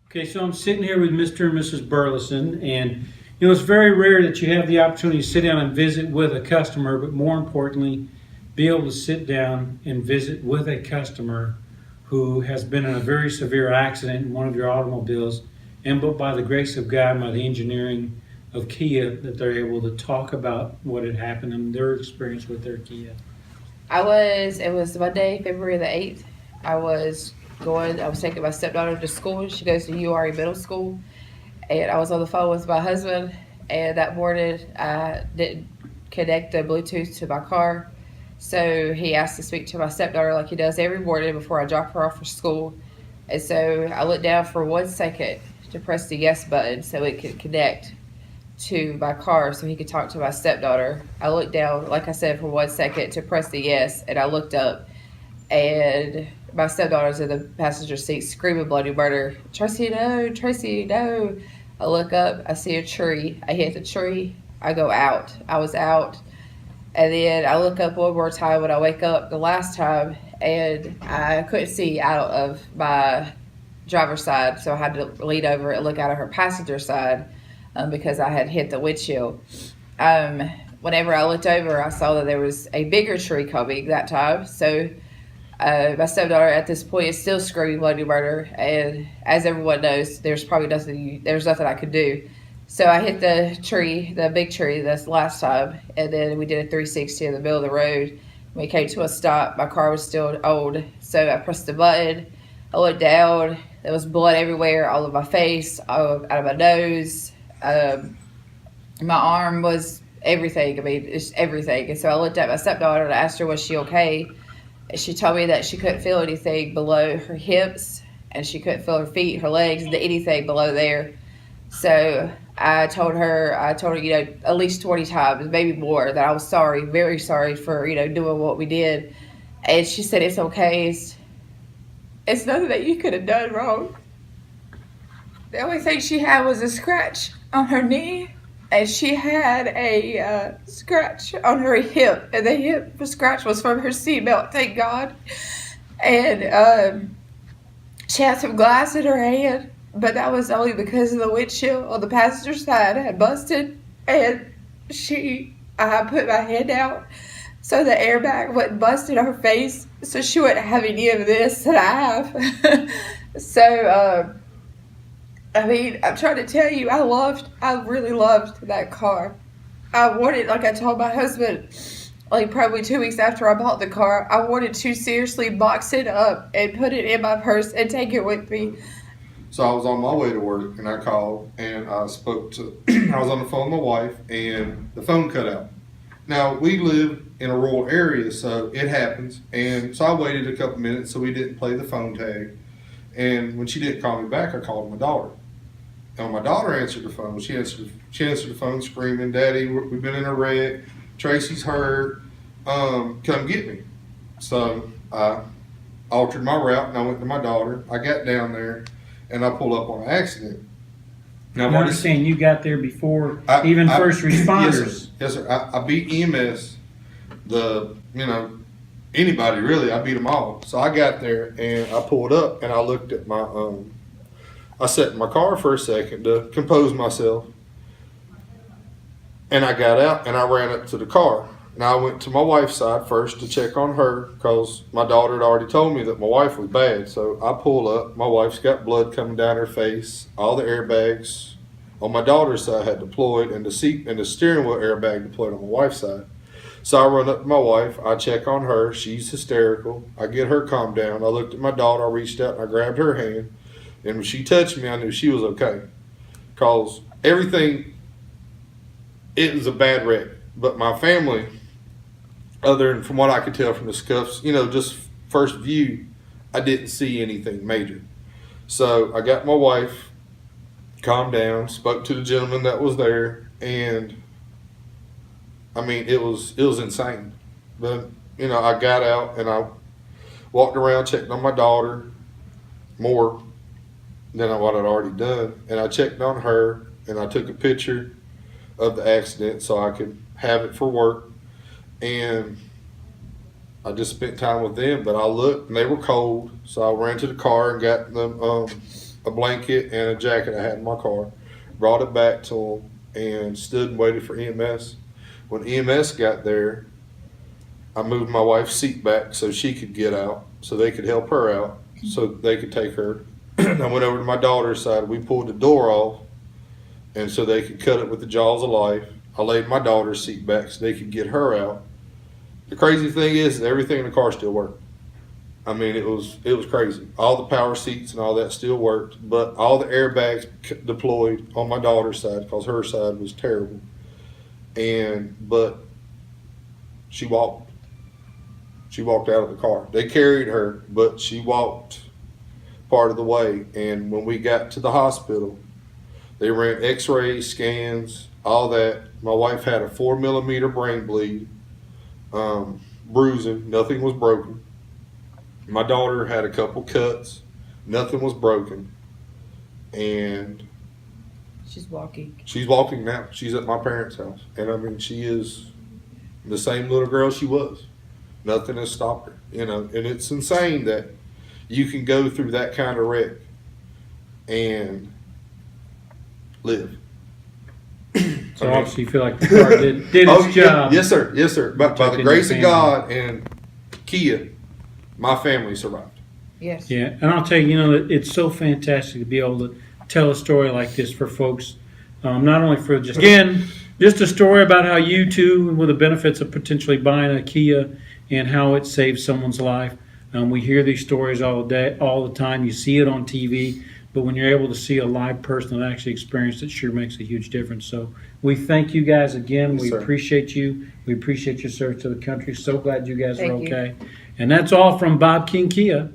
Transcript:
Okay, so I'm sitting here with Mr. and Mrs. Burleson, and it's very rare that you have the opportunity to sit down and visit with a customer, but more importantly, be able to sit down and visit with a customer who has been in a very severe accident in one of your automobiles, and but by the grace of God, by the engineering of Kia, that they're able to talk about what had happened and their experience with their Kia. It was Monday, February the 8th. I was taking my stepdaughter to school. She goes to URE Middle School. And I was on the phone with my husband. And that morning, I didn't connect the Bluetooth to my car. So he asked to speak to my stepdaughter like he does every morning before I drop her off for school. And so I looked down for 1 second to press the yes button so it could connect to my car so he could talk to my stepdaughter. I looked down, like I said, for 1 second to press the yes, and I looked up, and my stepdaughter's in the passenger seat screaming bloody murder. Tracy, no, Tracy, no. I look up, I see a tree. I hit the tree. I go out. I was out. And then I look up one more time when I wake up the last time, and I couldn't see out of my driver's side, so I had to lean over and look out of her passenger side because I had hit the windshield. Um, Whenever I looked over, I saw that there was a bigger tree coming that time. So my stepdaughter at this point is still screaming bloody murder, and as everyone knows, there's nothing I could do. So I hit the tree, the big tree, this last time, and then we did a 360 in the middle of the road. When we came to a stop, my car was still old, so I pressed the button. I looked down. There was blood everywhere, all of my face, out of my nose. My arm was everything. I mean, it's everything. And so I looked at my stepdaughter and I asked her, was she okay? And she told me that she couldn't feel anything below her hips, and she couldn't feel her feet, her legs, anything below there. So I told her, at least 20 times, maybe more, that I was sorry, very sorry for, doing what we did. And she said, it's okay. It's nothing that you could have done wrong. The only thing she had was a scratch on her knee, and she had a scratch on her hip, and the hip scratch was from her seatbelt, thank God. And she had some glass in her hand, but that was only because of the windshield on the passenger side had busted, and I put my hand out so the airbag wouldn't bust in her face, so she wouldn't have any of this that I have. So, I mean, I'm trying to tell you, I really loved that car. I wanted, like I told my husband, like probably 2 weeks after I bought the car, I wanted to seriously box it up and put it in my purse and take it with me. So I was on my way to work and I called and I spoke to, I was on the phone with my wife and the phone cut out. Now we live in a rural area, so it happens. And so I waited a couple minutes so we didn't play the phone tag. And when she didn't call me back, I called my daughter. And when my daughter answered the phone, she answered the phone screaming, "Daddy, we've been in a wreck. Tracy's hurt. Come get me." So I altered my route and I went to my daughter. I got down there and I pulled up on an accident. Now, You understand you got there before I, even I, first responders. Yes, sir. I beat EMS, anybody really. I beat them all. So I got there and I pulled up and I looked at I sat in my car for a second to compose myself. And I got out and I ran up to the car. Now I went to my wife's side first to check on her because my daughter had already told me that my wife was bad. So I pull up. My wife's got blood coming down her face. All the airbags on my daughter's side had deployed, and the steering wheel airbag deployed on my wife's side. So I run up to my wife. I check on her. She's hysterical. I get her calmed down. I looked at my daughter. I reached out and I grabbed her hand. And when she touched me, I knew she was okay. Because it was a bad wreck. But my family, other than from what I could tell from the scuffs, just first view, I didn't see anything major. So I got my wife, calmed down, spoke to the gentleman that was there, and I mean, it was insane. But, I got out and I walked around, checked on my daughter more than what I'd already done. And I checked on her and I took a picture of the accident so I could have it for work. And I just spent time with them. But I looked and they were cold. So I ran to the car and got them a blanket and a jacket I had in my car, brought it back to them, and stood and waited for EMS. When EMS got there, I moved my wife's seat back so she could get out, so they could help her out, so they could take her. I went over to my daughter's side. We pulled the door off, and so they could cut it with the jaws of life. I laid my daughter's seat back so they could get her out. The crazy thing is everything in the car still worked. I mean, it was crazy. All the power seats and all that still worked, but all the airbags deployed on my daughter's side because her side was terrible. But she walked. She walked out of the car. They carried her, but she walked part of the way. And when we got to the hospital, they ran x-rays, scans, all that. My wife had a 4 millimeter brain bleed, bruising, nothing was broken. My daughter had a couple cuts, nothing was broken. And She's walking. she's walking now. She's at my parents' house. And I mean, she is the same little girl she was. Nothing has stopped her, you know, and it's insane that you can go through that kind of wreck and live. So obviously you feel like the car did its job. Yes, sir. Yes, sir. By the Protecting grace your of God and Kia, my family survived. Yes. Yeah, and I'll tell you, you know, it's so fantastic to be able to tell a story like this for folks, not only for just a story about how you too, with the benefits of potentially buying a Kia and how it saves someone's life. We hear these stories all the time. You see it on TV, but when you're able to see a live person that actually experienced it, sure makes a huge difference. So we thank you guys again. Yes, we sir. appreciate you. We appreciate your service to the country. So glad you guys are Thank you. okay. And that's all from Bob King Kia.